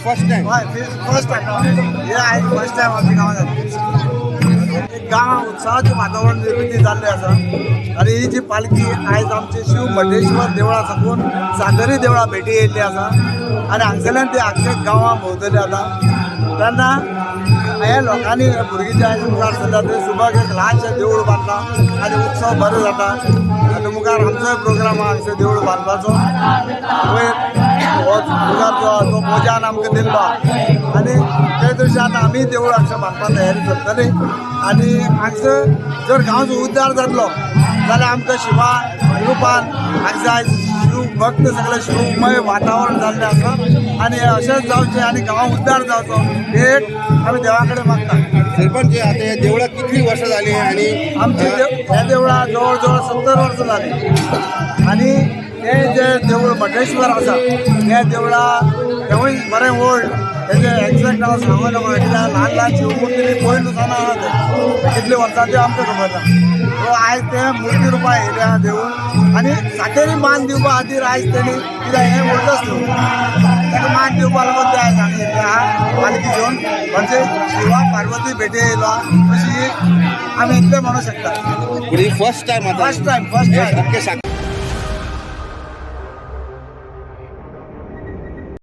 First time first time हे आहे first time आमच्या गावात एक गांव उत्साहाचे वातावरण निर्मिती जाल्लें आसा आनी ही जी पालखी आयज आमचे शिव मटेश्वर देवळा साकून सातेरी देवळा भेटी येयल्ली आसा आनी हांगसरल्यान ती आख्ख्या गांवां भोंवतली आतां तेन्ना हे लोकांनी भुरगीं जे आयज मुखार सरतात ते सुबाक एक ल्हानशें देवूळ बांदलां आनी उत्सव बरो जाता आनी मुखार आमचोय प्रोग्राम आहा हांगसर देवूळ बांदपाचो वयर मुखार जो मोजान आमकां दिल्लो आनी ते तशें आतां आमी देवूळ हांगसर बांदपाक तयारी करतली आनी हांगसर जर गांवचो उद्धार जातलो जाल्यार आमकां शिवा रुपान हांगसर आयज शिव भक्त सगळे शिवमय वातावरण जाल्लें आसा आनी अशेंच जावचें आनी गांव उद्धार जावचो हे आमी देवा कडेन मागता. सरपंच आता ह्या देवळाक कितली वर्सां जाली आनी आमचे ह्या देवळा जवळ जवळ 70 वर्सां जाली आनी हे जे देवूळ मटेश्वर आसा ह्या देवळा तेवूय बरें ओल्ड तेजे एक्झॅक्ट हांव सांगूंक नकळो कित्याक ल्हान ल्हान शिवमुर्ती पयलू सावन आहा ते कितले वर्सांचे आमकां खबर ना सो आयज ते मुर्ती रुपा येयले आहा देवूळ आनी सातेरी मान दिवपा खातीर आयज तेणी कित्याक हें व्हडलोच न्हू ताका मान दिवपा लागून ते आयज हांगा येयल्ले आहा पालखी घेवन म्हणजे शिवा पार्वती भेटी येयलो अशी आमी इतलें म्हणूंक शकता. First time first time